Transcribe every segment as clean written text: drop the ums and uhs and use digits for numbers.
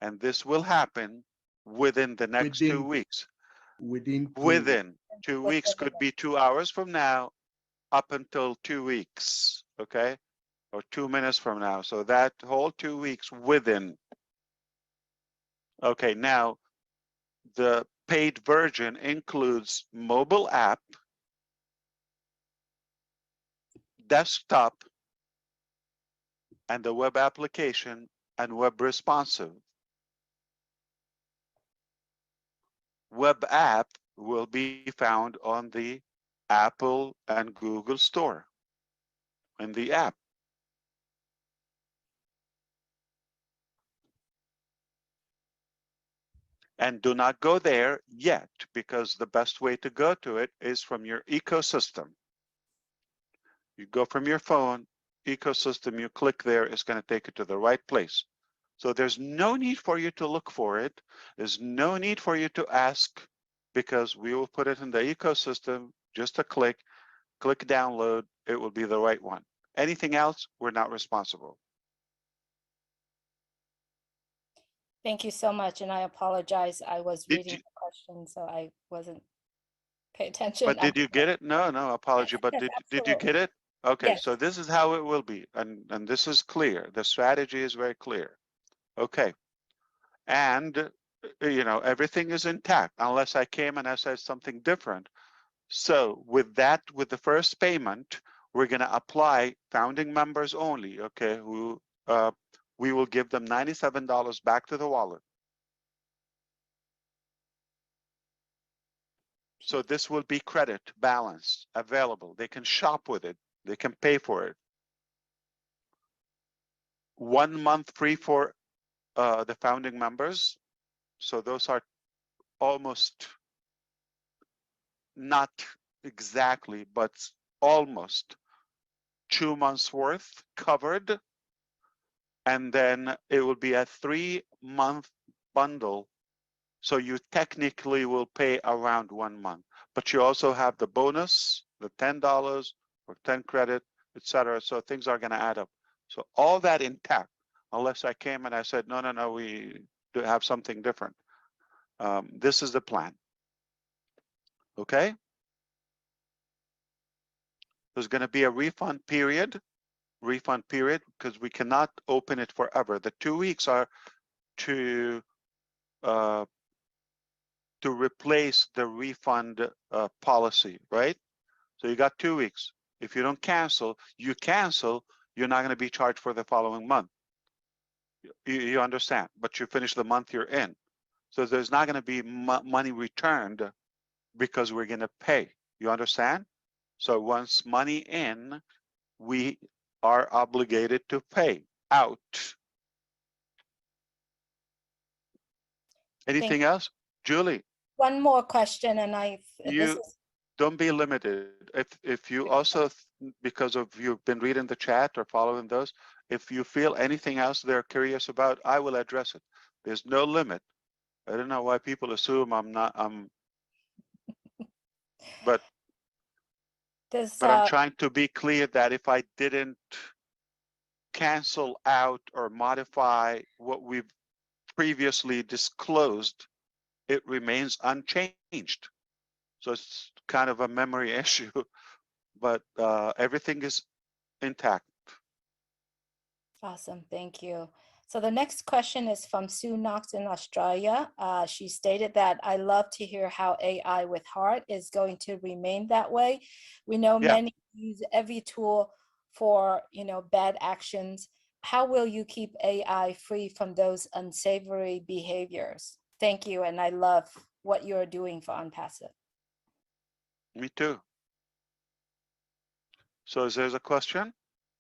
And this will happen within the next 2 weeks. Within 2 weeks could be 2 hours from now up until 2 weeks, okay? Or 2 minutes from now. So that whole 2 weeks within. Okay, now the paid version includes mobile app, desktop, and the web application and web responsive. Web app will be found on the Apple and Google Store in the app. And do not go there yet, because the best way to go to it is from your ecosystem. You go from your phone, ecosystem, you click there, it's going to take you to the right place. So there's no need for you to look for it. There's no need for you to ask, because we will put it in the ecosystem, just a click download, it will be the right one. Anything else, we're not responsible. Thank you so much, and I apologize. I was reading the question, so I wasn't paying attention. But did you get it? No, apology. Yes, But yes, did you get it? Okay, yes. so this is how it will be, and this is clear. The strategy is very clear. Okay, and you know, everything is intact unless I came and I said something different. So with that, with the first payment, we're going to apply founding members only. Okay, who we will give them $97 back to the wallet. So this will be credit balance available. They can shop with it. They can pay for it. 1 month free for the founding members. So those are almost, not exactly, but almost 2 months worth covered. And then it will be a 3-month bundle. So you technically will pay around 1 month, but you also have the bonus, the $10 or 10 credit, etc. So things are going to add up. So all that intact, unless I came and I said, no, we do have something different. This is the plan. Okay. There's going to be a refund period, because we cannot open it forever. The 2 weeks are to replace the refund policy, right? So you got 2 weeks. If you don't cancel, you're not going to be charged for the following month. You understand? But you finish the month you're in. So there's not going to be money returned because we're going to pay. You understand? So once money in, we are obligated to pay out. Anything else? Julie? One more question, and don't be limited. If you also, because of you've been reading the chat or following those, if you feel anything else they're curious about, I will address it. There's no limit. I don't know why people assume but I'm trying to be clear that if I didn't cancel out or modify what we've previously disclosed, it remains unchanged. So it's kind of a memory issue, but everything is intact. Awesome, thank you. So the next question is from Sue Knox in Australia. She stated that, I love to hear how AI with heart is going to remain that way. We know many use every tool for, bad actions. How will you keep AI free from those unsavory behaviors? Thank you, and I love what you're doing for Unpassive. Me too. So is there a question?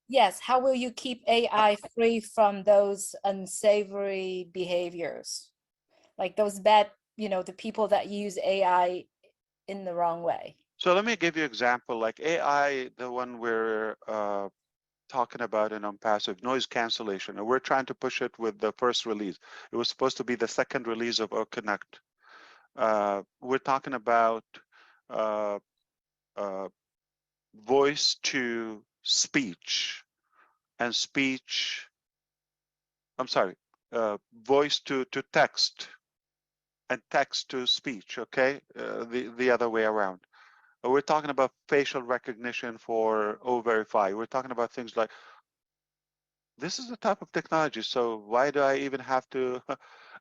Yes, how will you keep AI free from those unsavory behaviors? Like those bad, the people that use AI in the wrong way. So let me give you an example, like AI, the one we're talking about in Unpassive, noise cancellation, and we're trying to push it with the first release. It was supposed to be the second release of Connect. We're talking about voice to speech and speech. I'm sorry, voice to text and text to speech, okay? The other way around. We're talking about facial recognition for O-Verify. We're talking about things like, this is the type of technology, so why do I even have to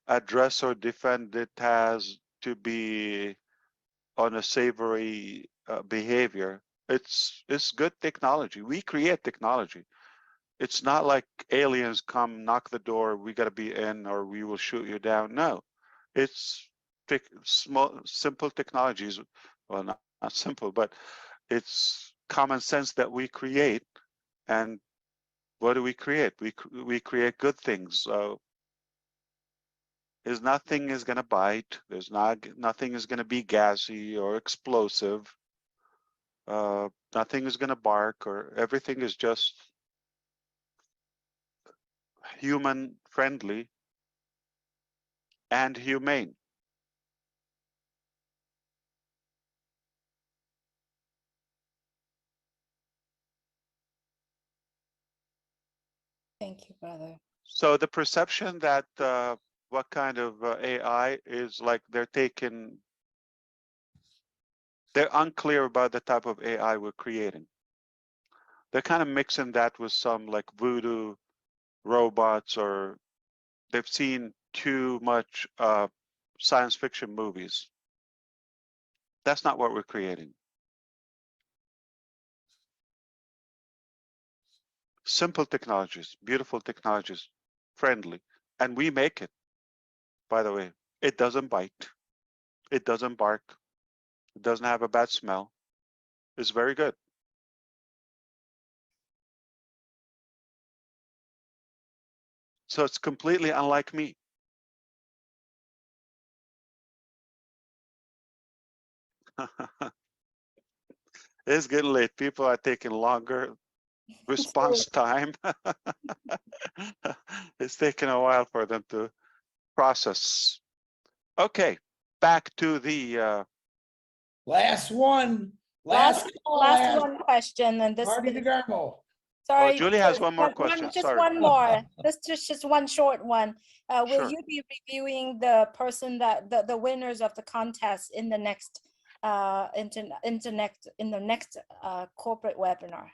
address or defend it as to be on a savory behavior? It's good technology. We create technology. It's not like aliens come knock the door, we got to be in or we will shoot you down. No, it's small, simple technologies. Well, not simple, but it's common sense that we create. And what do we create? We create good things. So nothing is going to bite. There's nothing is going to be gassy or explosive. Nothing is going to bark, or everything is just human friendly and humane. Thank you, brother. So the perception that what kind of AI is, like they're unclear about the type of AI we're creating. They're kind of mixing that with some like voodoo robots, or they've seen too much science fiction movies. That's not what we're creating. Simple technologies, beautiful technologies, friendly. And we make it, by the way. It doesn't bite. It doesn't bark. It doesn't have a bad smell. It's very good. So it's completely unlike me. It's getting late. People are taking longer response time. It's taking a while for them to process. Okay, back to the last one. Last one question, and this. Marty DeGarmo. Sorry. Julie has one more question. Just Sorry. one more. This just one short one. Will Sure. you be reviewing the person that the winners of the contest in the next next corporate webinar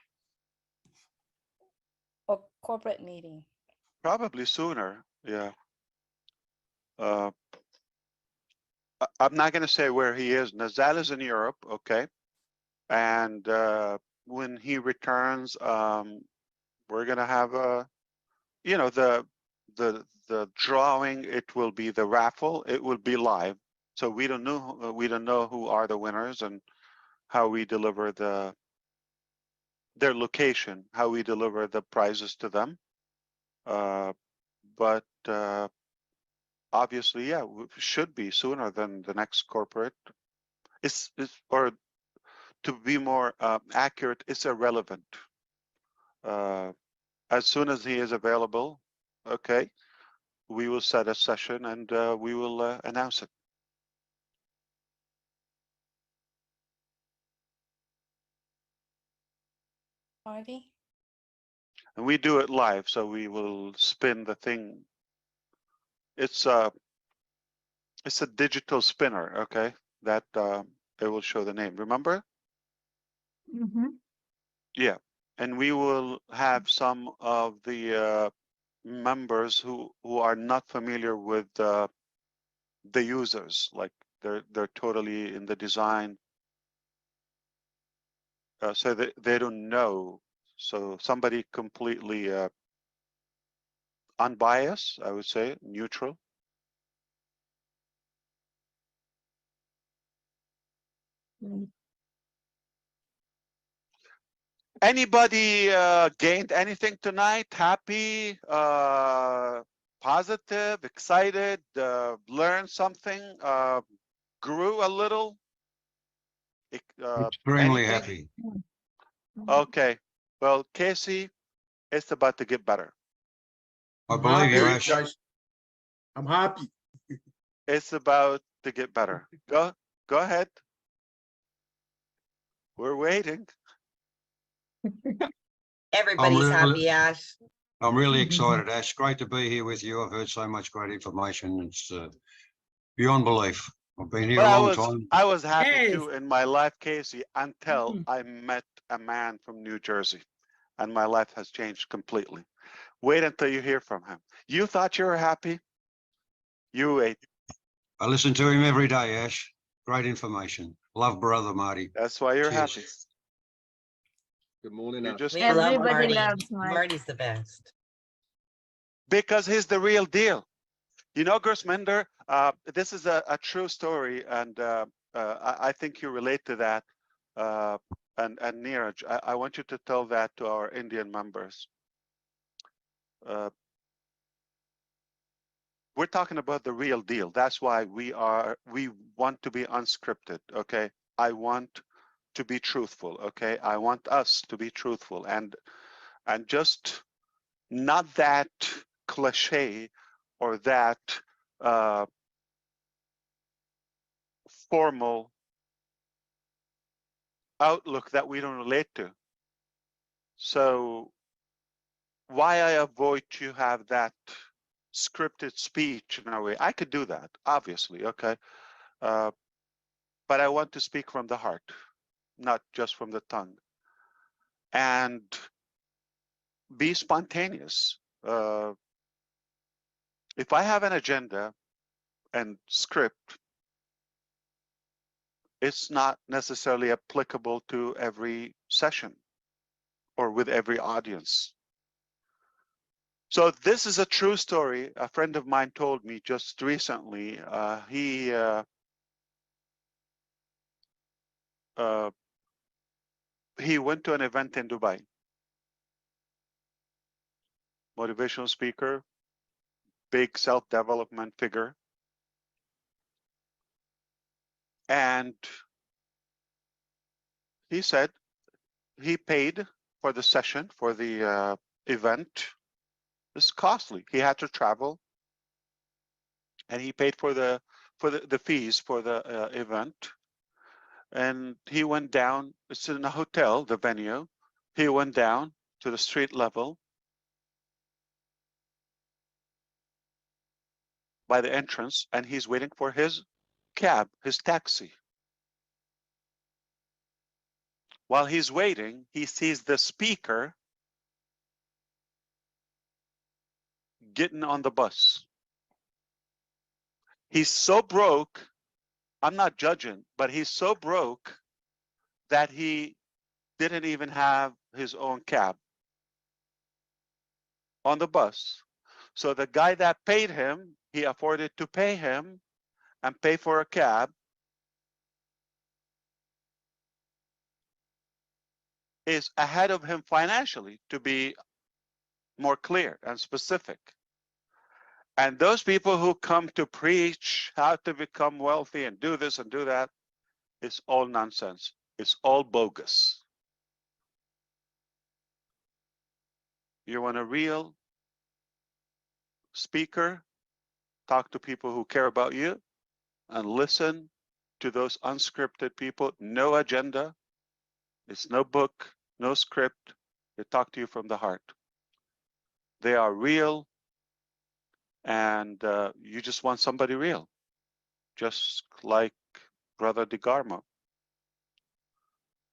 or corporate meeting? Probably sooner. Yeah. I'm not going to say where he is. Nazal is in Europe, okay. And when he returns, we're going to have a, you know, the drawing. It will be the raffle. It will be live. So we don't know who are the winners and how we deliver their location, how we deliver the prizes to them. But obviously, yeah, should be sooner than the next corporate. Or to be more accurate, it's irrelevant. As soon as he is available, okay, we will set a session and we will announce it. Marty? And we do it live, so we will spin the thing. It's a digital spinner, okay, that it will show the name. Remember? Mm-hmm. Yeah, and we will have some of the members who are not familiar with the users, like they're totally in the design, so they don't know. So somebody completely unbiased, I would say, neutral. Anybody gained anything tonight? Happy, positive, excited, learned something, grew a little? Extremely anything? happy. Okay, well, Casey, it's about to get better. I believe you, happy, Ash. guys. I'm happy. It's about to get better. Go ahead. We're waiting. Everybody's really- happy, Ash. I'm really excited, Ash. Great to be here with you. I've heard so much great information. It's beyond belief. I've been here But a long time. I was happy Yes. too in my life, Casey, until Mhm. I met a man from New Jersey, and my life has changed completely. Wait until you hear from him. You thought you were happy? You wait. I listen to him every day, Ash. Great information. Love brother Marty. That's why you're Cheers. happy. Good morning, You Ash. just We proved love my Everybody point. loves Marty. Marty's the best. Because he's the real deal. You know, Gersminder, this is a true story, and I think you relate to that. And Neeraj, I want you to tell that to our Indian members. We're talking about the real deal. That's why we want to be unscripted, okay? I want to be truthful, okay? I want us to be truthful and just not that cliche or that formal outlook that we don't relate to. So why I avoid to have that scripted speech in a way. I could do that, obviously, okay? But I want to speak from the heart, not just from the tongue. And be spontaneous. If I have an agenda and script, it's not necessarily applicable to every session or with every audience. So this is a true story. A friend of mine told me just recently. He went to an event in Dubai. Motivational speaker, big self-development figure. And he said he paid for the session, for the event. It's costly. He had to travel, and he paid for the fees for the event. And he went down. It's in a hotel, the venue. He went down to the street level by the entrance, and he's waiting for his cab, his taxi. While he's waiting, he sees the speaker getting on the bus. He's so broke, I'm not judging, but he's so broke that he didn't even have his own cab on the bus. So the guy that paid him, he afforded to pay him and pay for a cab. Is ahead of him financially, to be more clear and specific. And those people who come to preach how to become wealthy and do this and do that, it's all nonsense. It's all bogus. You want a real speaker, talk to people who care about you and listen to those unscripted people, no agenda. It's no book, no script. They talk to you from the heart. They are real, and you just want somebody real, just like Brother DeGarmo.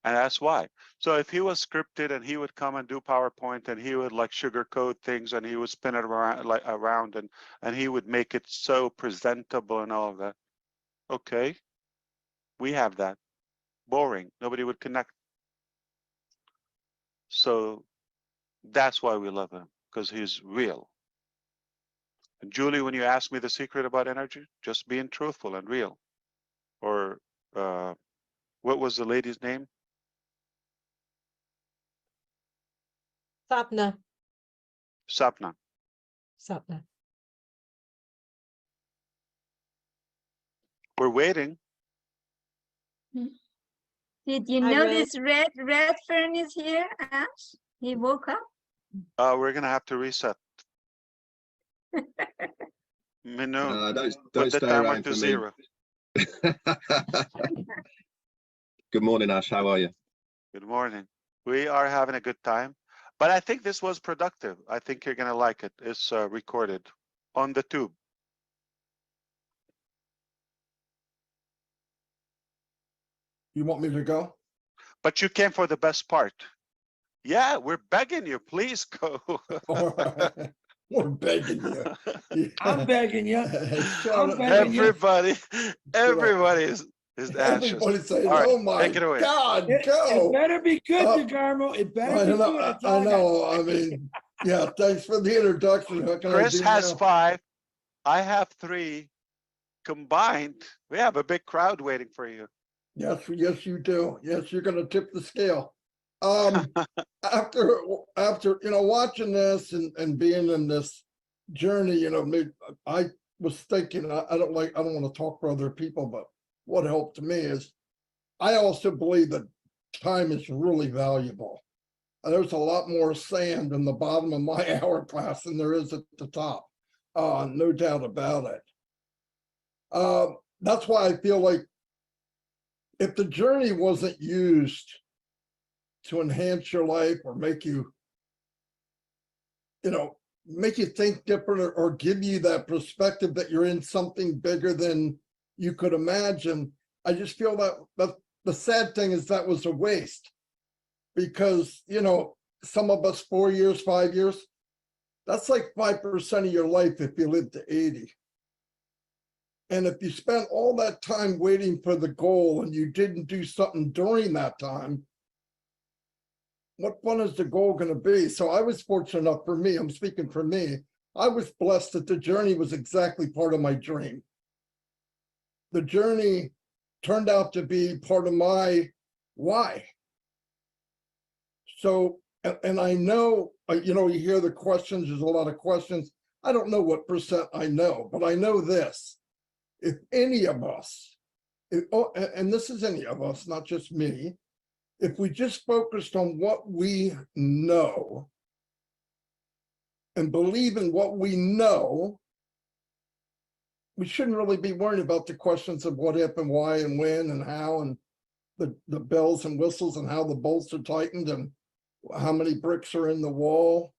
And that's why. So if he was scripted and he would come and do PowerPoint and he would like sugarcoat things and he would spin it around and he would make it so presentable and all of that. Okay, we have that. Boring. Nobody would connect. So that's why we love him, because he's real. And Julie, when you asked me the secret about energy, just being truthful and real. Or what was the lady's name? Sapna. Sapna. Sapna. We're waiting. Did you Hi, notice Redfern is here, Ash? He woke up. We're gonna have to reset. Minu, Don't put the stay timer around to for me. 0. Good morning, Ash. How are you? Good morning. We are having a good time. But I think this was productive. I think you're going to like it. It's recorded on the tube. You want me to go? But you came for the best part. Yeah, we're begging you. Please go. All right. We're begging you. I'm begging you. Shut I'm up. begging you. Everybody is anxious. Everybody's saying, All right, oh my take it away. God, It go. better be good, Uh, DeGarmo. It I better be good. know, That's I all got. know. I mean, yeah, thanks for the introduction. How can I Chris do has now? 5. I have 3. Combined, we have a big crowd waiting for you. Yes, yes, you do. Yes, you're gonna tip the scale. After watching this and being in this journey, I was thinking, I don't want to talk for other people, but what helped me is I also believe that time is really valuable. And there's a lot more sand in the bottom of my hourglass than there is at the top. No doubt about it. That's why I feel like if the journey wasn't used to enhance your life or make you think different or give you that perspective that you're in something bigger than you could imagine, I just feel that the sad thing is that was a waste. Because, some of us 4 years, 5 years, that's like 5% of your life if you live to 80. And if you spent all that time waiting for the goal and you didn't do something during that time, what fun is the goal going to be? So I was fortunate enough, for me, I'm speaking for me, I was blessed that the journey was exactly part of my dream. The journey turned out to be part of my why. So, and I know, you hear the questions, there's a lot of questions. I don't know what percent I know, but I know this. If any of us, and this is any of us, not just me, if we just focused on what we know and believe in what we know, we shouldn't really be worried about the questions of what if and why and when and how and the bells and whistles and how the bolts are tightened and how many bricks are in the wall.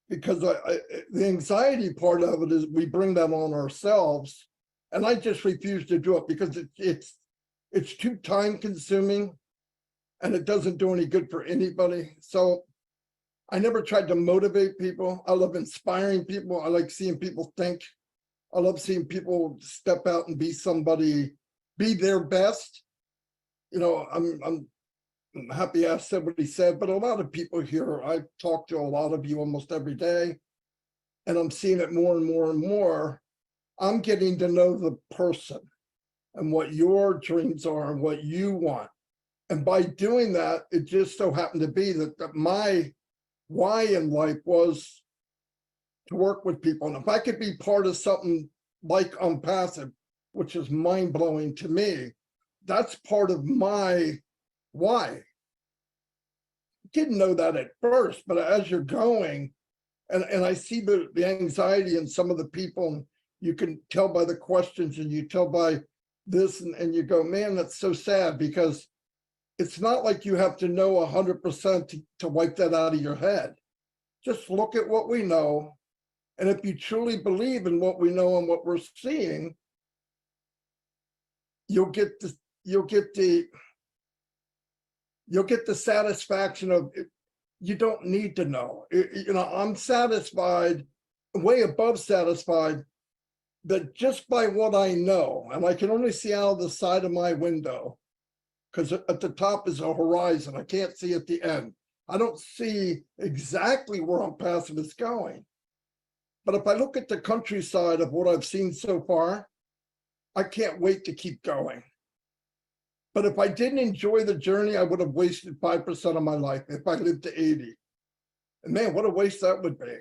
Because the anxiety part of it is we bring that on ourselves. And I just refuse to do it because it's too time consuming and it doesn't do any good for anybody. So I never tried to motivate people. I love inspiring people. I like seeing people think. I love seeing people step out and be somebody, be their best. I'm happy I said what he said, but a lot of people here, I talk to a lot of you almost every day, and I'm seeing it more and more and more. I'm getting to know the person and what your dreams are and what you want. And by doing that, it just so happened to be that my why in life was to work with people. And if I could be part of something like Passive, which is mind-blowing to me, that's part of my why. Didn't know that at first, but as you're going, and I see the anxiety in some of the people, you can tell by the questions and you tell by this, and you go, man, that's so sad, because it's not like you have to know 100% to wipe that out of your head. Just look at what we know. And if you truly believe in what we know and what we're seeing, you'll get the satisfaction of it. You don't need to know. I'm satisfied, way above satisfied, that just by what I know, and I can only see out of the side of my window, because at the top is a horizon. I can't see at the end. I don't see exactly where Passive is going. But if I look at the countryside of what I've seen so far, I can't wait to keep going. But if I didn't enjoy the journey, I would have wasted 5% of my life if I lived to 80. And man, what a waste that would be.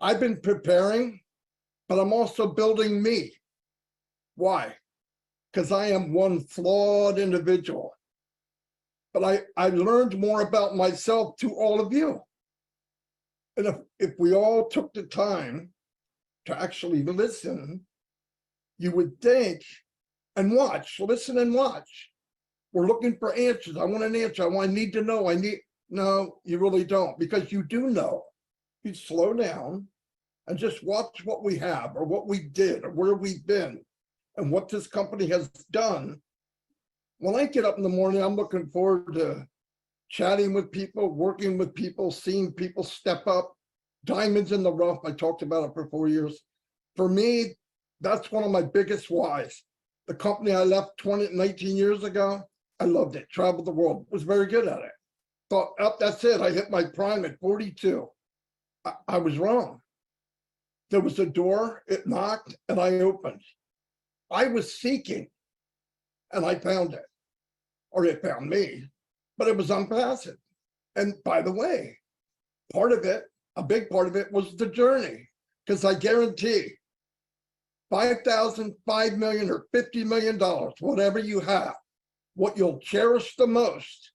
I've been preparing, but I'm also building me. Why? Because I am one flawed individual. But I learned more about myself to all of you. And if we all took the time to actually listen, you would think and watch, listen and watch. We're looking for answers. I want an answer. I need to know. No, you really don't, because you do know. You slow down and just watch what we have or what we did or where we've been and what this company has done. When I get up in the morning, I'm looking forward to chatting with people, working with people, seeing people step up, diamonds in the rough. I talked about it for 4 years. For me, that's one of my biggest whys. The company I left 19 years ago, I loved it, traveled the world, was very good at it. Thought, oh, that's it, I hit my prime at 42. I was wrong. There was a door, it knocked, and I opened. I was seeking, and I found it. Or it found me, but it was unpassive. And by the way, part of it, a big part of it was the journey, because I guarantee 5,000, 5 million, or $50 million, whatever you have, what you'll cherish the most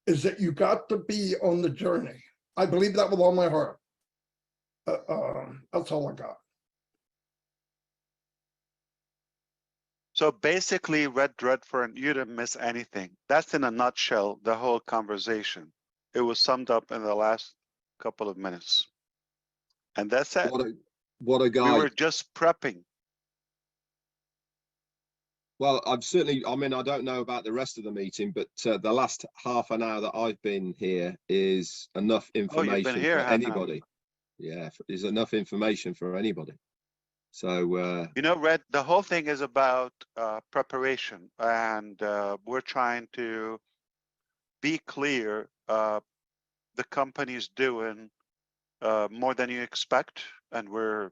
is that you got to be on the journey. I believe that with all my heart. That's all I got. So basically, Red Redfern, you didn't miss anything. That's in a nutshell, the whole conversation. It was summed up in the last couple of minutes. And that's it. What a We guy. were just prepping. Well, I've certainly, I mean, I don't know about the rest of the meeting, but the last half an hour that I've been here is enough Oh, information you've been here for half an hour. anybody. Yeah, there's enough information for anybody. So, You know, Red, the whole thing is about preparation, and we're trying to be clear. The company's doing more than you expect, and we're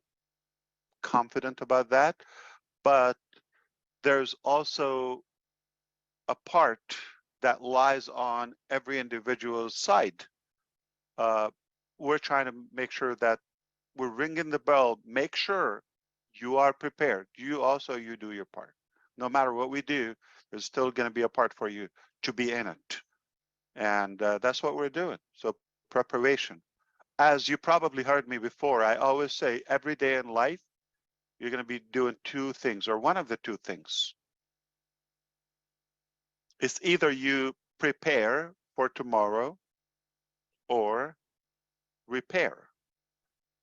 confident about that. But there's also a part that lies on every individual's side. We're trying to make sure that we're ringing the bell. Make sure you are prepared. You do your part. No matter what we do, there's still going to be a part for you to be in it. And that's what we're doing. So preparation. As you probably heard me before, I always say every day in life, you're going to be doing two things, or one of the two things. It's either you prepare for tomorrow or repair.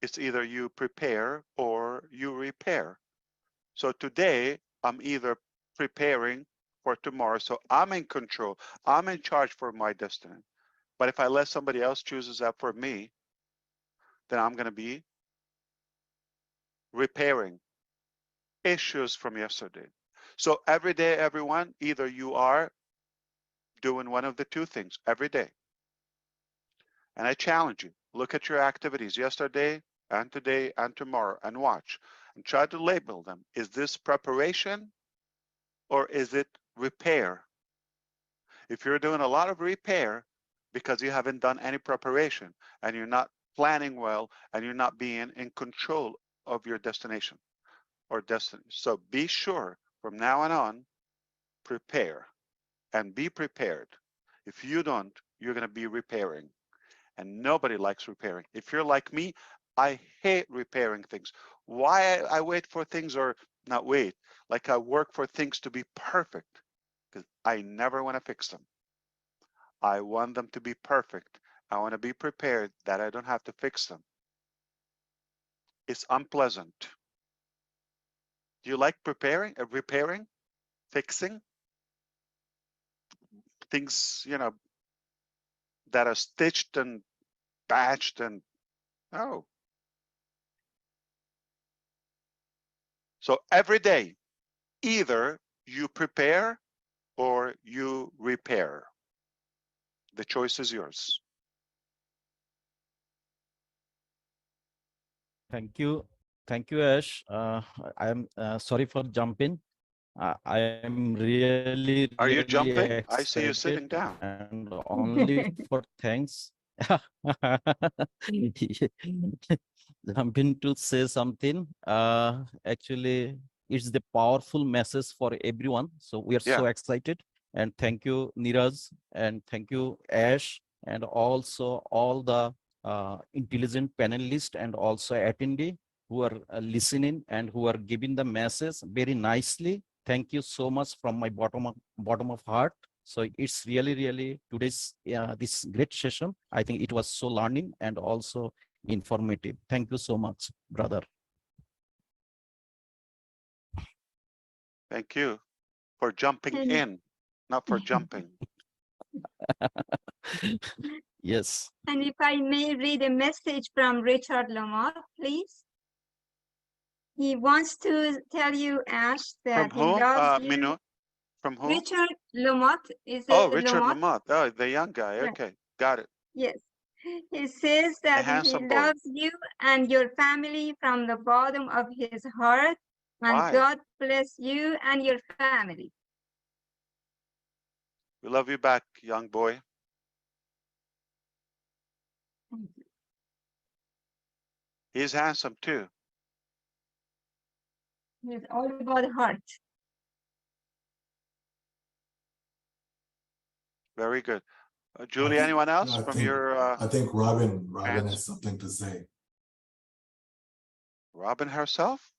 It's either you prepare or you repair. So today, I'm either preparing for tomorrow. So I'm in control. I'm in charge for my destiny. But if I let somebody else chooses that for me, then I'm going to be repairing issues from yesterday. So every day, everyone, either you are doing one of the two things every day. And I challenge you, look at your activities yesterday and today and tomorrow and watch and try to label them. Is this preparation or is it repair? If you're doing a lot of repair because you haven't done any preparation and you're not planning well and you're not being in control of your destination or destiny. So be sure from now on, prepare and be prepared. If you don't, you're going to be repairing. And nobody likes repairing. If you're like me, I hate repairing things. Why I wait for things, or not wait, like I work for things to be perfect, because I never want to fix them. I want them to be perfect. I want to be prepared that I don't have to fix them. It's unpleasant. Do you like repairing, fixing things, you know, that are stitched and patched and oh. So every day, either you prepare or you repair. The choice is yours. Thank you, Ash. I am sorry for jumping. I am really, Are you really jumping? I see you excited sitting down. and only for thanks. Jumping to say something. Actually, it's the powerful message for everyone. So we are so excited. And thank you, Neeraj, and thank you, Ash, and also all the intelligent panelists and also attendee who are listening and who are giving the message very nicely. Thank you so much from my bottom of heart. So it's really today's this great session. I think it was so learning and also informative. Thank you so much, brother. Thank you for jumping And- in, not for jumping. Yes. And if I may read a message from Richard Lamar, please. He wants to tell you, Ash, From that he whom? loves you. Minot? From whom? Richard Lamont is Oh, it Richard Lamont? Lamont. Oh, the young guy. Yeah. Okay, got it. Yes. He says that he handsome boy. loves you and your family from the bottom of his heart. And Why? God bless you and your family. We love you back, young boy. Thank you. He's handsome too. It's all about heart. Very good. Julie, anyone else I from think- your I think Robin fans? has something to say. Robin herself?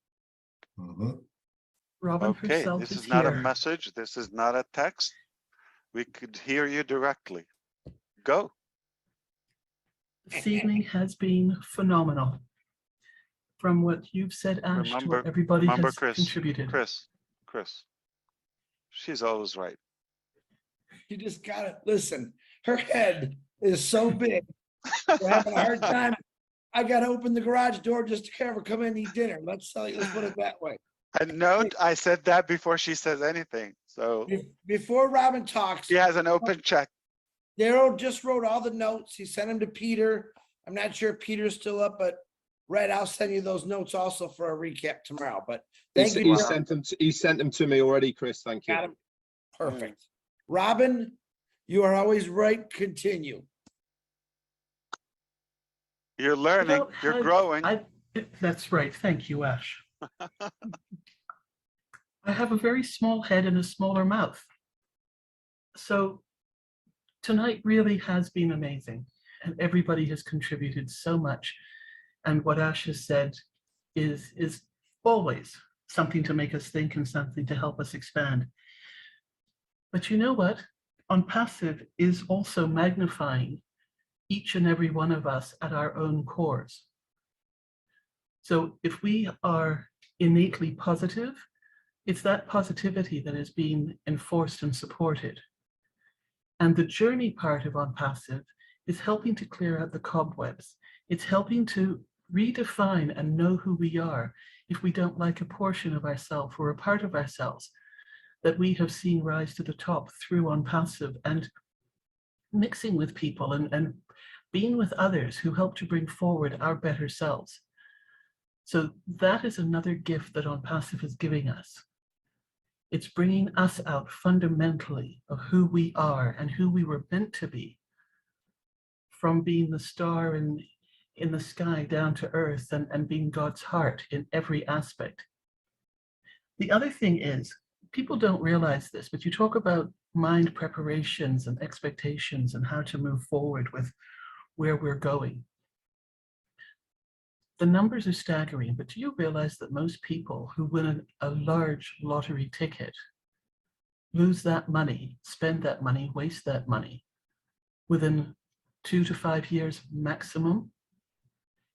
Mhm. Robin Okay, herself this is is not a here. message. This is not a text. We could hear you directly. Go. This evening has been phenomenal. From what you've said, Ash, to Remember, what everybody remember has Chris. contributed. Chris. She's always right. You just gotta listen. Her head is so big. We're having a hard time. I gotta open the garage door just to have her come in and eat dinner. Let's put it that way. And note, I said that before she says anything. So Before Robin talks, she has an open check. Daryl just wrote all the notes. He sent them to Peter. I'm not sure if Peter's still up, but Red, I'll send you those notes also for a recap tomorrow. But thank you. He Daryl. sent them to me already, Chris. Thank you. Got him. Perfect. Robin, you are always right. Continue. You're learning, Well, you're growing. That's right. Thank you, Ash. I have a very small head and a smaller mouth. So tonight really has been amazing, and everybody has contributed so much. And what Ash has said is always something to make us think and something to help us expand. But you know what? On passive is also magnifying each and every one of us at our own cores. So if we are innately positive, it's that positivity that is being enforced and supported. And the journey part of On Passive is helping to clear out the cobwebs. It's helping to redefine and know who we are if we don't like a portion of ourselves or a part of ourselves that we have seen rise to the top through On Passive, and mixing with people and being with others who help to bring forward our better selves. So that is another gift that On Passive is giving us. It's bringing us out fundamentally of who we are and who we were meant to be, from being the star in the sky down to earth and being God's heart in every aspect. The other thing is, people don't realize this, but you talk about mind preparations and expectations and how to move forward with where we're going. The numbers are staggering, but do you realize that most people who win a large lottery ticket lose that money, spend that money, waste that money within 2 to 5 years maximum?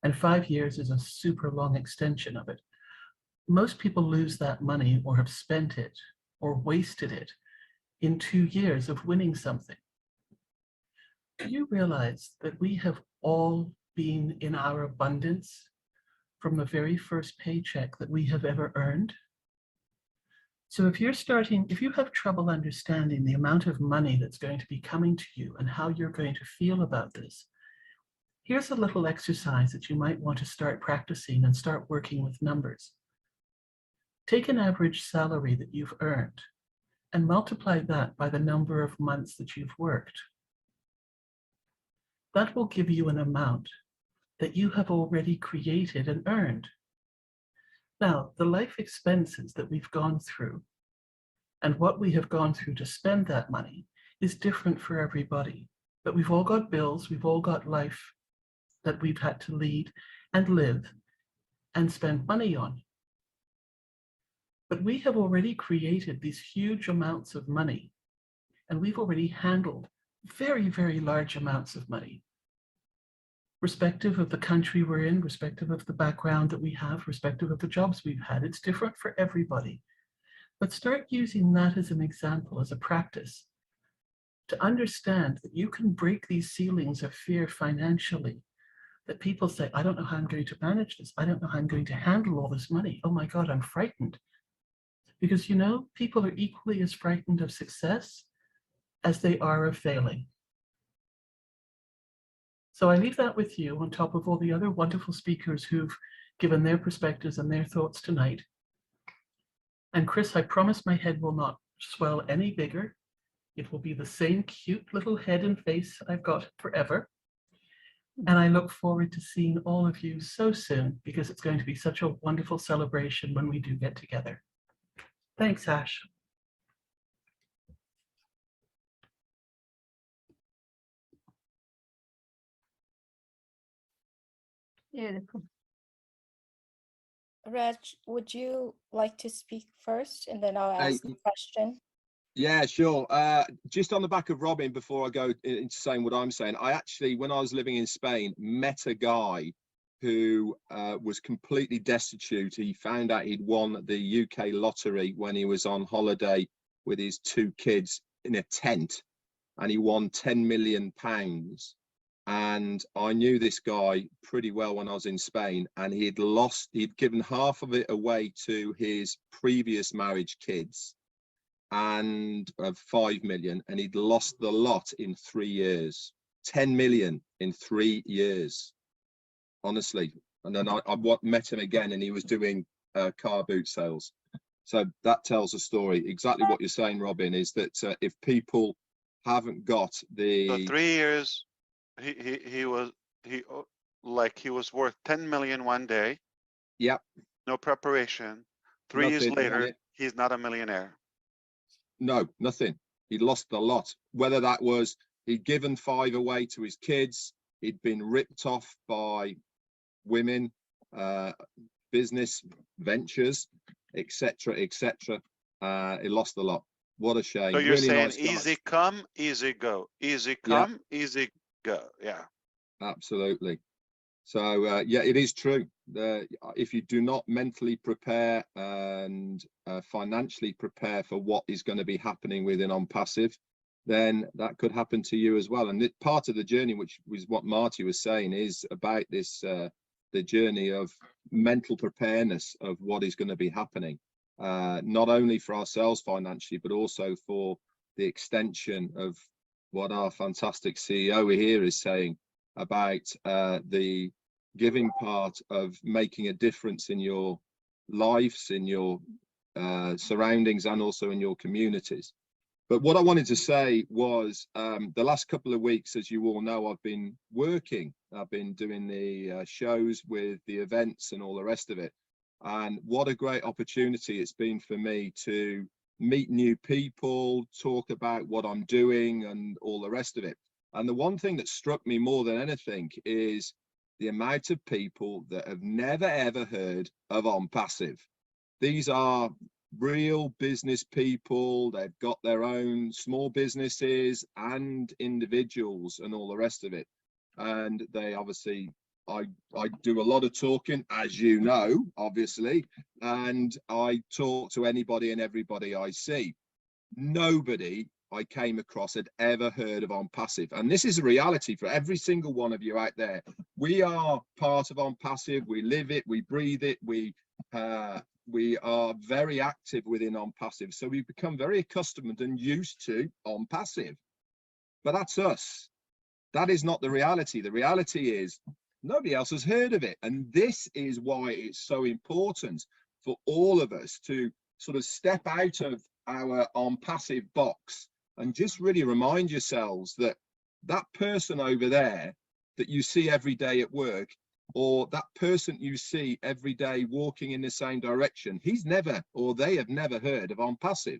And 5 years is a super long extension of it. Most people lose that money or have spent it or wasted it in 2 years of winning something. Do you realize that we have all been in our abundance from the very first paycheck that we have ever earned? So if you have trouble understanding the amount of money that's going to be coming to you and how you're going to feel about this, here's a little exercise that you might want to start practicing and start working with numbers. Take an average salary that you've earned and multiply that by the number of months that you've worked. That will give you an amount that you have already created and earned. Now, the life expenses that we've gone through and what we have gone through to spend that money is different for everybody. But we've all got bills, we've all got life that we've had to lead and live and spend money on. But we have already created these huge amounts of money, And we've already handled very, very large amounts of money, respective of the country we're in, respective of the background that we have, respective of the jobs we've had. It's different for everybody. But start using that as an example, as a practice, to understand that you can break these ceilings of fear financially, that people say, I don't know how I'm going to manage this. I don't know how I'm going to handle all this money. Oh my God, I'm frightened. Because, you know, people are equally as frightened of success as they are of failing. So I leave that with you on top of all the other wonderful speakers who've given their perspectives and their thoughts tonight. And Chris, I promise my head will not swell any bigger. It will be the same cute little head and face I've got forever. And I look forward to seeing all of you so soon, because it's going to be such a wonderful celebration when we do get together. Thanks, Ash. Beautiful. Reg, would you like to speak first and then I'll ask the question? Yeah, sure. Just on the back of Robin, before I go into saying what I'm saying, I actually, when I was living in Spain, met a guy who was completely destitute. He found out he'd won the UK lottery when he was on holiday with his 2 kids in a tent, and he won £10 million. And I knew this guy pretty well when I was in Spain, and he'd given half of it away to his previous marriage kids, and of 5 million, and he'd lost the lot in 3 years. 10 million in 3 years, honestly. And then I met him again, and he was doing car boot sales. So that tells a story. Exactly what you're saying, Robin, is that if people haven't got the... So 3 years, he was worth 10 million one day. Yep. No preparation. 3 years Nothing, later, he's not a millionaire. No, nothing. He'd lost a lot. Whether that was he'd given 5 away to his kids, he'd been ripped off by women, business ventures, etc., etc. He lost a lot. What a shame. So you're really saying nice guy. easy come, easy go. Easy come, easy go. Yeah. Absolutely. So yeah, it is true. If you do not mentally prepare and financially prepare for what is going to be happening within On Passive, then that could happen to you as well. And part of the journey, which was what Marty was saying, is about this the journey of mental preparedness of what is going to be happening, not only for ourselves financially, but also for the extension of what our fantastic CEO here is saying about the giving part of making a difference in your lives, in your surroundings, and also in your communities. But what I wanted to say was the last couple of weeks, as you all know, I've been working. I've been doing the shows with the events and all the rest of it. And what a great opportunity it's been for me to meet new people, talk about what I'm doing and all the rest of it. And the one thing that struck me more than anything is the amount of people that have never, ever heard of On Passive. These are real business people. They've got their own small businesses and individuals and all the rest of it. And they obviously, I do a lot of talking, as you know, obviously, and I talk to anybody and everybody I see. Nobody I came across had ever heard of On Passive. And this is a reality for every single one of you out there. We are part of On Passive. We live it, we breathe it, we are very active within On Passive. So we've become very accustomed and used to On Passive. But that's us. That is not the reality. The reality is nobody else has heard of it. And this is why it's so important for all of us to sort of step out of our On Passive box and just really remind yourselves that that person over there that you see every day at work, or that person you see every day walking in the same direction, he's never, or they have never heard of On Passive.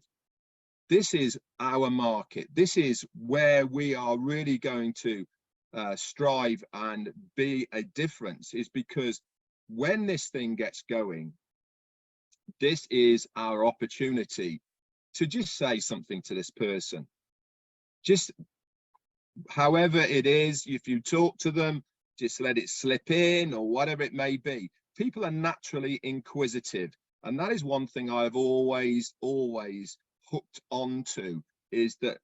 This is our market. This is where we are really going to strive and be a difference, is because when this thing gets going, this is our opportunity to just say something to this person. just however it is, if you talk to them, just let it slip in or whatever it may be. People are naturally inquisitive. And that is one thing I've always hooked onto, is that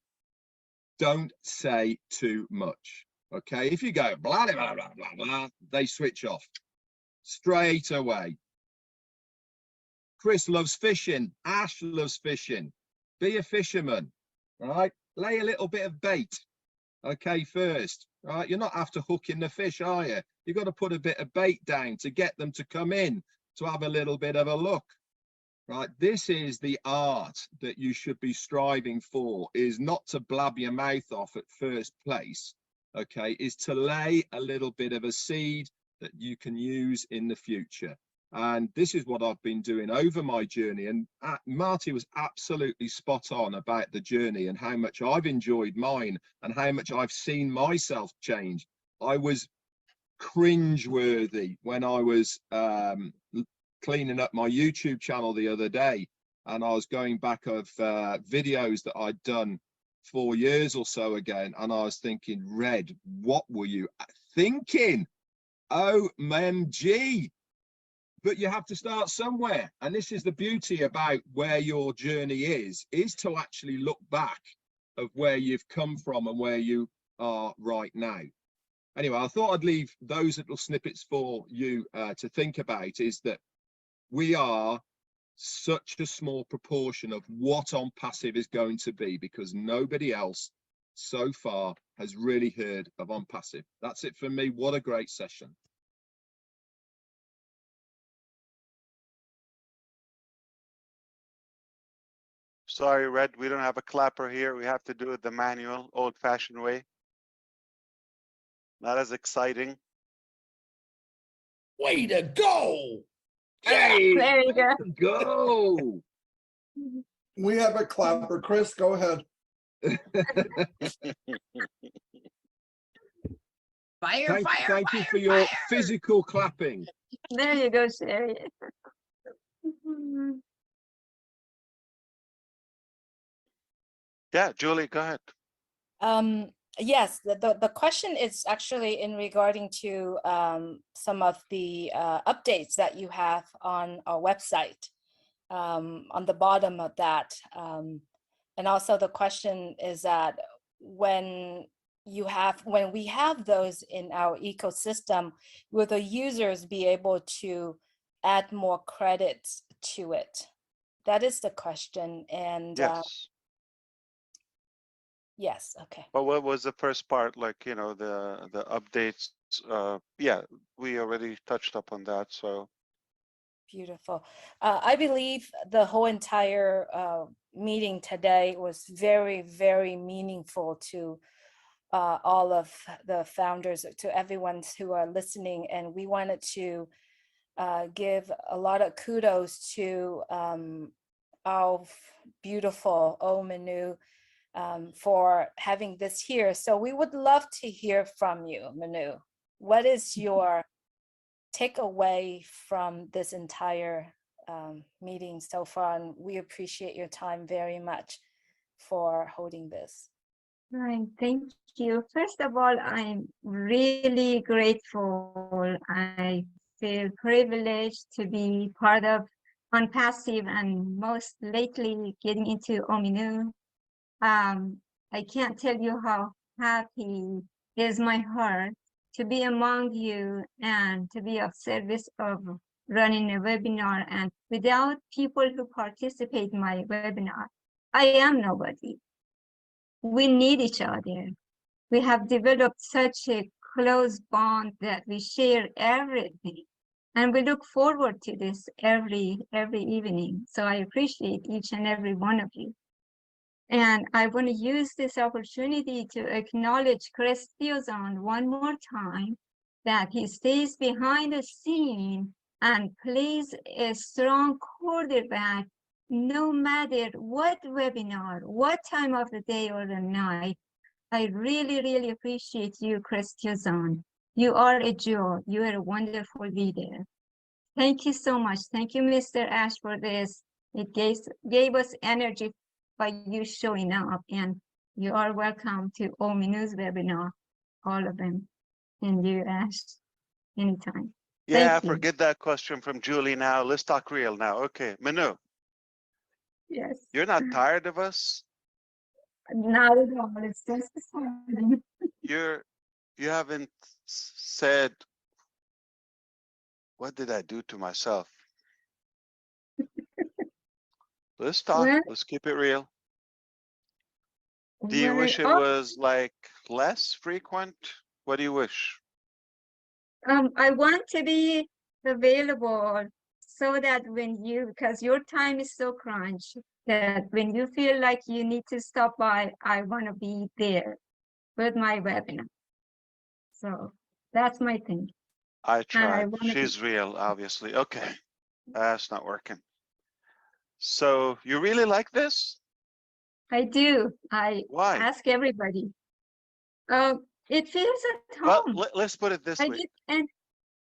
don't say too much. Okay, if you go blah, blah, blah, blah, blah, they switch off straight away. Chris loves fishing. Ash loves fishing. Be a fisherman, right? Lay a little bit of bait, okay, first, right? You're not after hooking the fish, are you? You've got to put a bit of bait down to get them to come in, to have a little bit of a look, right? This is the art that you should be striving for, is not to blab your mouth off at first place, okay, is to lay a little bit of a seed that you can use in the future. And this is what I've been doing over my journey. And Marty was absolutely spot on about the journey and how much I've enjoyed mine and how much I've seen myself change. I was cringeworthy when I was cleaning up my YouTube channel the other day, and I was going back of videos that I'd done 4 years or so ago, and I was thinking, Red, what were you thinking? OMG. But you have to start somewhere, and this is the beauty about where your journey is to actually look back of where you've come from and where you are right now. Anyway, I thought I'd leave those little snippets for you to think about, is that we are such a small proportion of what On Passive is going to be, because nobody else so far has really heard of On Passive. That's it for me. What a great session. Sorry, Red, we don't have a clapper here. We have to do it the manual, old-fashioned way. Not as exciting. Way to go! Hey, There you go. go. We have a clapper. Chris, go ahead. Fire, Thank you for your physical clapping. There you go, Sherry. Yeah, Julie, go ahead. Yes, the question is actually in regarding to some of the updates that you have on our website, on the bottom of that. And also the question is that when we have those in our ecosystem, will the users be able to add more credits to it? That is the question. And Yes. yes, okay. But what was the first part? Like, you know, the updates. Yeah, we already touched up on that. So Beautiful. I believe the whole entire meeting today was very, very meaningful to all of the founders, to everyone who are listening. And we wanted to give a lot of kudos to our beautiful Manu for having this here. So we would love to hear from you, Manu. What is your takeaway from this entire meeting so far? And we appreciate your time very much for holding this. Right, thank you. First of all, I'm really grateful. I feel privileged to be part of On Passive, and most lately getting into Ominu. I can't tell you how happy is my heart to be among you and to be of service of running a webinar. And without people who participate in my webinar, I am nobody. We need each other. We have developed such a close bond that we share everything. And we look forward to this every evening. So I appreciate each and every one of you. And I want to use this opportunity to acknowledge Christiozan one more time, that he stays behind the scene and plays a strong quarterback, no matter what webinar, what time of the day or the night. I really, really appreciate you, Christiozan. You are a jewel. You are a wonderful leader. Thank you so much. Thank you, Mr. Ash, for this. It gave us energy by you showing up, and you are welcome to all Minu's webinar, all of them, and you Ash, anytime. Yeah, Thank you. forget that question from Julie now. Let's talk real now. Okay, Manu, Yes. you're not tired of us? Not at all. It's just starting. You haven't said, what did I do to myself? Let's talk. Well, Let's keep it real. Do you well, wish it oh, was like less frequent? What do you wish? I want to be available so that when you, because your time is so crunch, that when you feel like you need to stop by, I want to be there with my webinar. So that's my thing. I And I tried. want to be, She's real, obviously. Okay, that's not working. So you really like this? I do. I Why? ask everybody. It feels at Well, home. let's put it this I way. get, and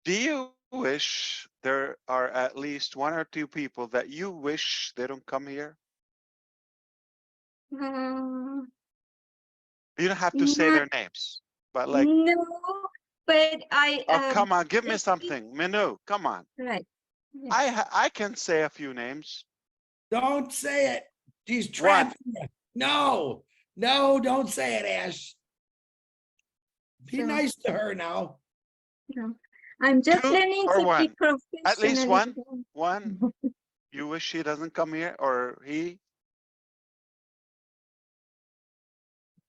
Do you wish there are at least one or two people that you wish they don't come here? uh, You don't have to say not, their names, but like, no, but I, oh, come on, give me it- something. Minu, come on. right. Yeah. I can say a few names. Don't say it. She's trapping you. No, don't say it, Ash. Be So, nice to her now. no. I'm just Two learning or to be one? professional. At least one? One? You wish he doesn't come here or he?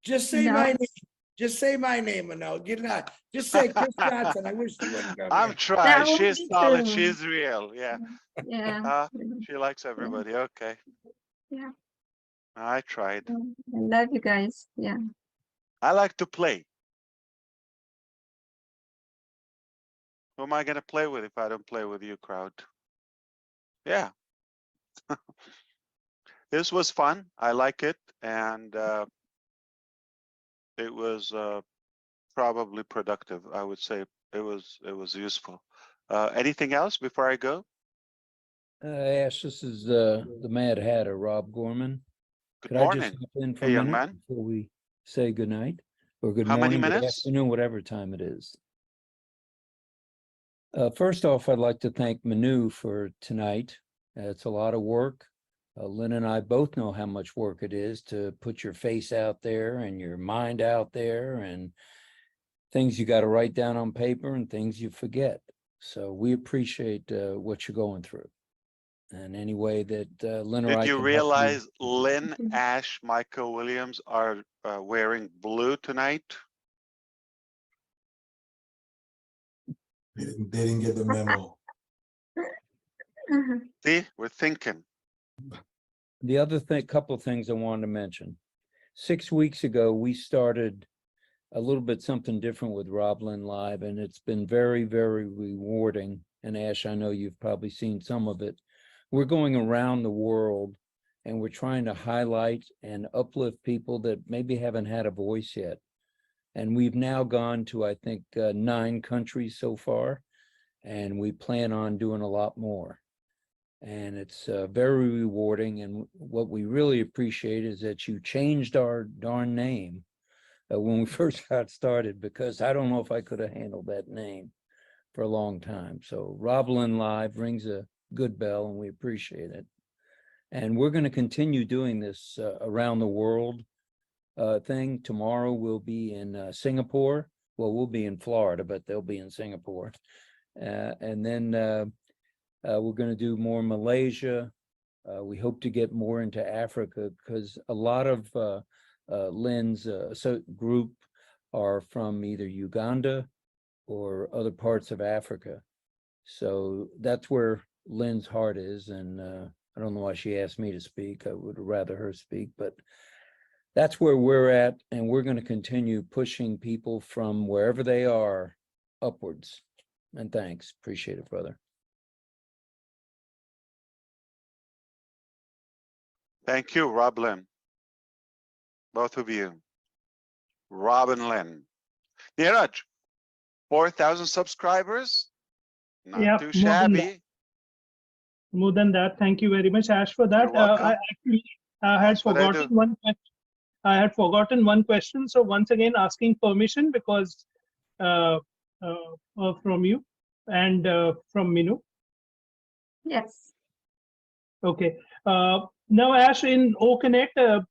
Just say No. my name. Just say my name, Manu. Get it out. Just say Chris Johnson. I wish you wouldn't come I'm here. trying. That would She's be solid. true. She's real. Yeah. Yeah. She likes everybody. Okay. Yeah. I tried. I love you guys. Yeah. I like to play. Who am I going to play with if I don't play with you, crowd? Yeah. This was fun. I like it. And it was probably productive. I would say it was useful. Anything else before I go? Ash, this is the Mad Hatter, Rob Gorman. Good Could I just morning. hop in for Hey, a young minute man. before we say goodnight? Or good How many morning, good minutes? afternoon, whatever time it is. First off, I'd like to thank Manu for tonight. It's a lot of work. Lynn and I both know how much work it is to put your face out there and your mind out there and things you got to write down on paper and things you forget. So we appreciate what you're going through. And any way that Lynn or Did I you can help realize Lynn, Ash, Michael Williams are wearing blue tonight? They didn't get the memo. See, we're thinking. The other thing, couple of things I wanted to mention. 6 weeks ago, we started a little bit something different with Roblin Live, and it's been very, very rewarding. And Ash, I know you've probably seen some of it. We're going around the world and we're trying to highlight and uplift people that maybe haven't had a voice yet. And we've now gone to, I think, 9 countries so far, and we plan on doing a lot more. And it's very rewarding. And what we really appreciate is that you changed our darn name when we first got started, because I don't know if I could have handled that name for a long time. So Roblin Live rings a good bell, and we appreciate it. And we're going to continue doing this around the world thing. Tomorrow we'll be in Singapore. Well, we'll be in Florida, but they'll be in Singapore. And then we're going to do more Malaysia. We hope to get more into Africa, because a lot of Lynn's group are from either Uganda or other parts of Africa. So that's where Lynn's heart is. And I don't know why she asked me to speak. I would rather her speak, but that's where we're at. And we're going to continue pushing people from wherever they are upwards. And thanks. Appreciate it, brother. Thank you, Rob Lynn. Both of you. Rob and Lynn. Neeraj, 4,000 subscribers. Not too shabby. More than that. Thank you very much, Ash, for that. You're welcome. I actually had That's what I forgotten do. one question. I had forgotten one question. So once again, asking permission because from you and from Minu. Yes. Okay. Now, Ash, in OConnect,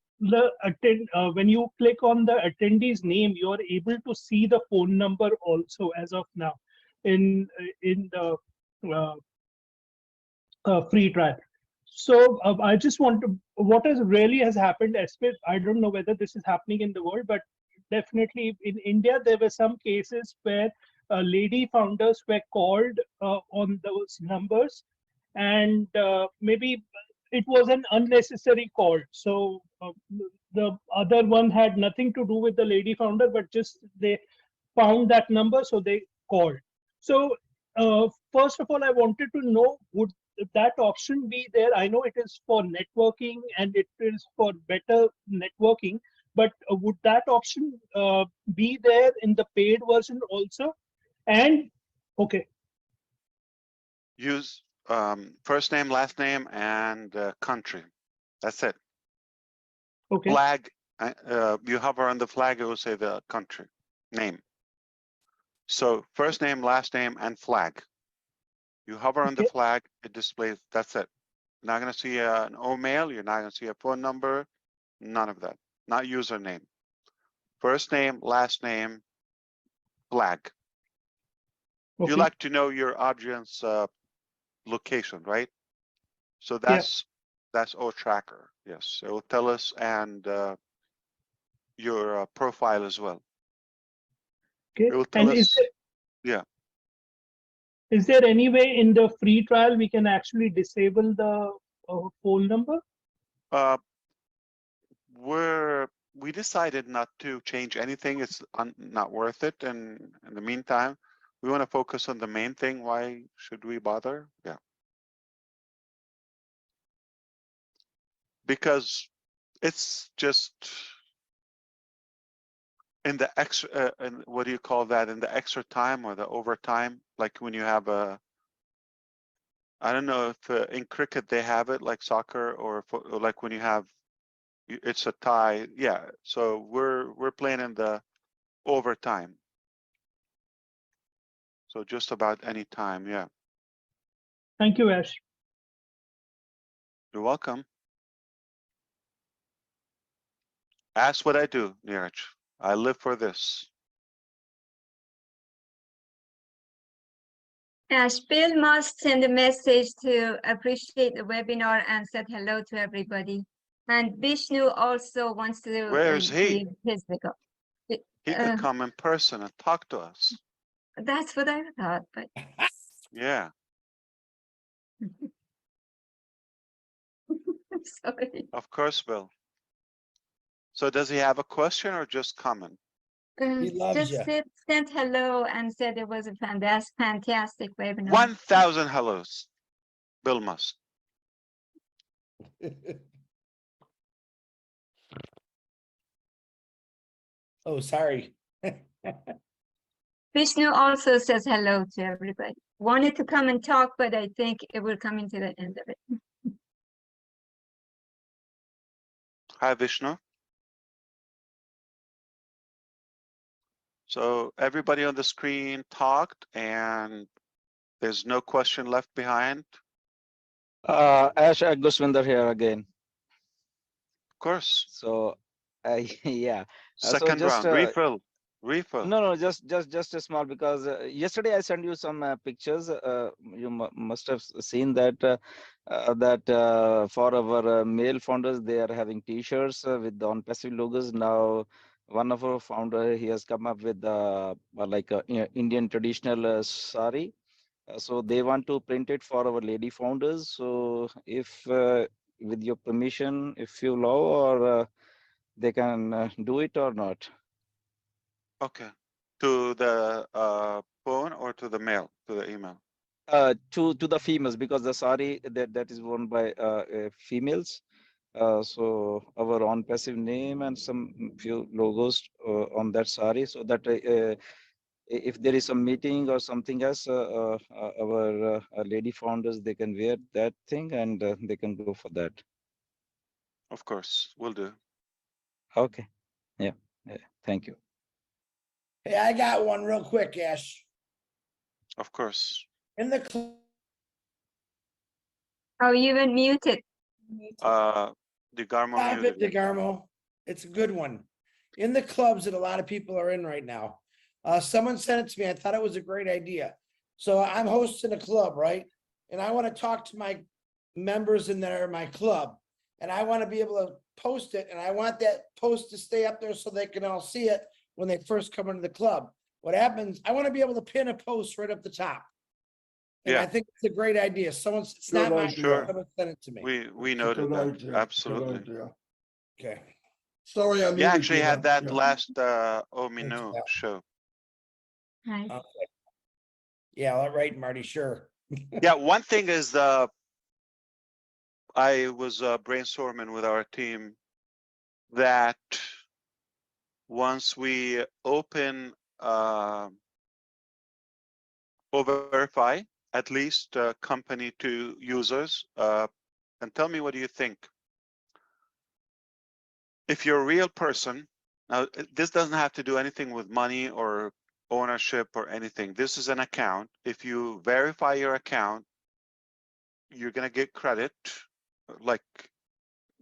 when you click on the attendee's name, you're able to see the phone number also as of now in the free trial. So I just want to, what has really has happened, I don't know whether this is happening in the world, but definitely in India, there were some cases where lady founders were called on those numbers, and maybe it was an unnecessary call. So the other one had nothing to do with the lady founder, but just they found that number, so they called. So first of all, I wanted to know, would that option be there? I know it is for networking and it is for better networking, but would that option be there in the paid version also? And okay. Use first name, last name, and country. That's it. Okay. Flag. You hover on the flag, it will say the country name. So first name, last name, and flag. You hover on the flag, it displays. That's it. You're not going to see an email. You're not going to see a phone number. None of that. Not username. First name, last name, flag. Okay. You like to know your audience location, right? So that's O tracker. Yes, it will tell us, and your profile as well. Okay. It will tell us. Is there any way in the free trial we can actually disable the phone number? We decided not to change anything. It's not worth it. And in the meantime, we want to focus on the main thing. Why should we bother? Yeah. Because it's just in the extra, what do you call that? In the extra time or the overtime, like when you have a, I don't know if in cricket they have it like soccer, or like when you have, it's a tie. Yeah. So we're playing in the overtime. So just about any time. Yeah. Thank you, Ash. You're welcome. Ask what I do, Neeraj. I live for this. Ash, Bill must send a message to appreciate the webinar and said hello to everybody. And Vishnu also wants to. Where is he? His regard. He could come in person and talk to us. That's what I thought, but. Yeah. Sorry. Of course, Bill. So does he have a question or just comment? He loves Just you. sent hello and said it was a fantastic webinar. 1,000 hellos. Bill must. Oh, sorry. Vishnu also says hello to everybody. Wanted to come and talk, but I think it will come into the end of it. Hi, Vishnu. So everybody on the screen talked and there's no question left behind. Ash Guswinder here again. Of course. So, yeah. Second So just, round, refill. No, just a small, because yesterday I sent you some pictures. You must have seen that for our male founders, they are having T-shirts with the on-passive logos. Now, one of our founder, he has come up with like a Indian traditional sari. So they want to print it for our lady founders. So if with your permission, if you allow, or they can do it or not. Okay. To the phone or to the mail, to the email? To the females, because the sari that is worn by females. So our on passive name and some few logos on that sari, so that if there is some meeting or something else, our lady founders, they can wear that thing and they can go for that. Of course, we'll do. Okay. Yeah. Thank you. Hey, I got one real quick, Ash. Of course. In the club, Oh, you were muted. DeGarmo stop muted it, him. DeGarmo. It's a good one. In the clubs that a lot of people are in right now, someone sent it to me. I thought it was a great idea. So I'm hosting a club, right? And I want to talk to my members in there, my club, and I want to be able to post it. And I want that post to stay up there so they can all see it when they first come into the club. What happens? I want to be able to pin a post right up the top. And I Yeah. think it's a great idea. It's Good not my idea. Sure. someone sent it to me. We It's a noted good that. idea, good Absolutely. idea. Okay. Sorry, I We muted actually you, had man. that Yeah. last Ominu Yeah. show. Nice. Okay. Yeah, all right, Marty, sure. Yeah, one thing is I was brainstorming with our team that once we open verify at least company to users, and tell me what do you think. If you're a real person, now this doesn't have to do anything with money or ownership or anything. This is an account. If you verify your account, you're gonna get credit, like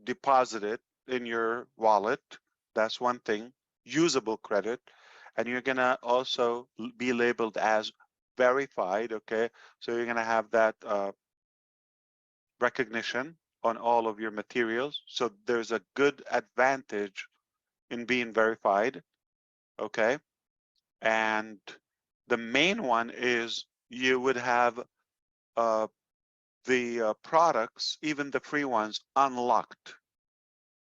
deposited in your wallet. That's one thing, usable credit. And you're gonna also be labeled as verified, okay? So you're gonna have that recognition on all of your materials. So there's a good advantage in being verified, okay? And the main one is you would have the products, even the free ones, unlocked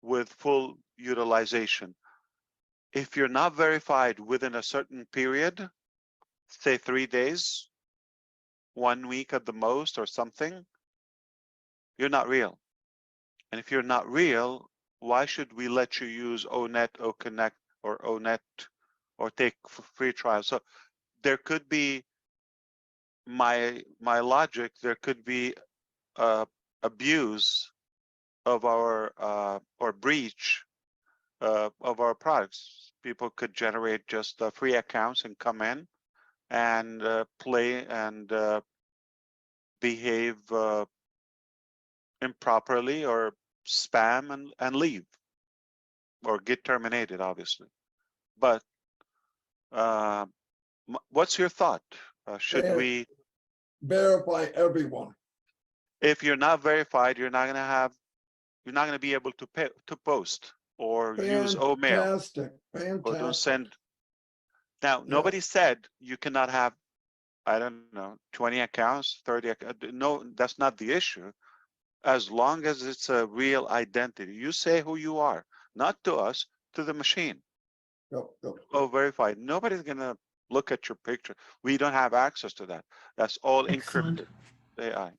with full utilization. If you're not verified within a certain period, say 3 days, 1 week at the most or something, you're not real. And if you're not real, why should we let you use ONET, OConnect, or ONET, or take free trials? So there could be my logic. There could be abuse of our or breach of our products. People could generate just free accounts and come in and play and behave improperly or spam and leave or get terminated, obviously. But what's your thought? Should we verify everyone? If you're not verified, you're not going to be able to post or use Omail Fantastic, fantastic. or don't send. Now, nobody said you cannot have, I don't know, 20 accounts, 30 accounts. No, that's not the issue. As long as it's a real identity, you say who you are, not to us, to the machine. Oh, verified. Nobody's going to look at your picture. We don't have access to that. That's all Excellent. encrypted AI.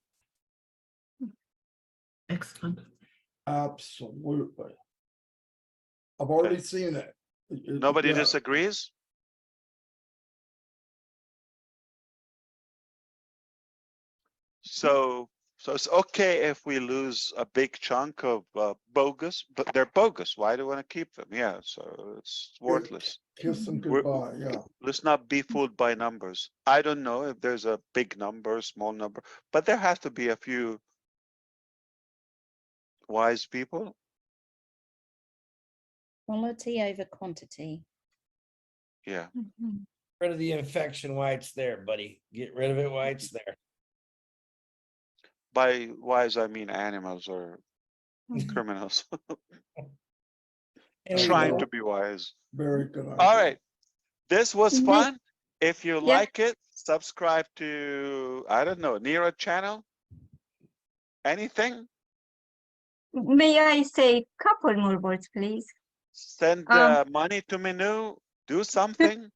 Excellent. Absolutely. I've already seen it. Nobody disagrees? So it's okay if we lose a big chunk of bogus, but they're bogus. Why do we want to keep them? Yeah, so it's worthless. Kiss them goodbye, yeah. Let's not be fooled by numbers. I don't know if there's a big number, small number, but there has to be a few wise people. Quality over quantity. Yeah. Get rid of the infection while it's there, buddy. Get rid of it while it's there. By wise, I mean animals or criminals. Trying to be wise. Very good idea. All right. This was fun. If you like it, subscribe to, I don't know, Nira channel. Anything? May I say a couple more words, please? Send money to Minu. Do something.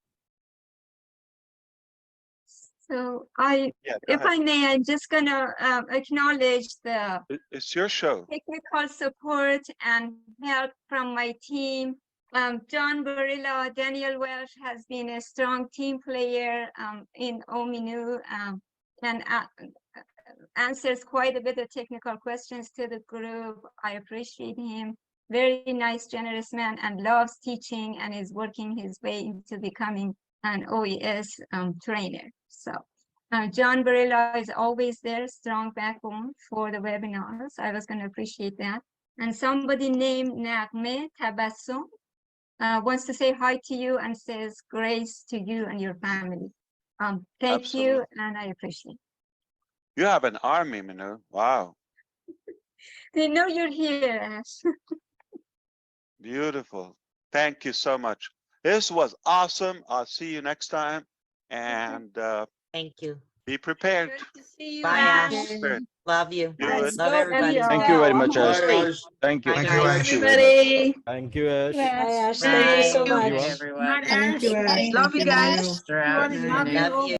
So if I may, I'm just gonna acknowledge the it's your show. Technical support and help from my team. John Barilla, Daniel Welsh has been a strong team player in Ominu and answers quite a bit of technical questions to the group. I appreciate him. very nice, generous man and loves teaching and is working his way into becoming an OES trainer. So John Barilla is always there, strong backbone for the webinars. I was going to appreciate that. And somebody named Nagme Tabassum wants to say hi to you and says grace to you and your family. Thank you, and I appreciate it. You have an army, Manu. Wow. They know you're here, Ash. Beautiful. Thank you so much. This was awesome. I'll see you next time. And thank you. Be prepared. Bye, Ash. Prepared. Love you. Good. Love everybody. Thank you very much, Ash. Bye. Thank you. Bye, Thank you, guys. Ash. Everybody. Thank you, Ash. Bye, Ash. Bye. Thank you so Bye, much. everyone. Thank you, Ash. Love you guys. Love you.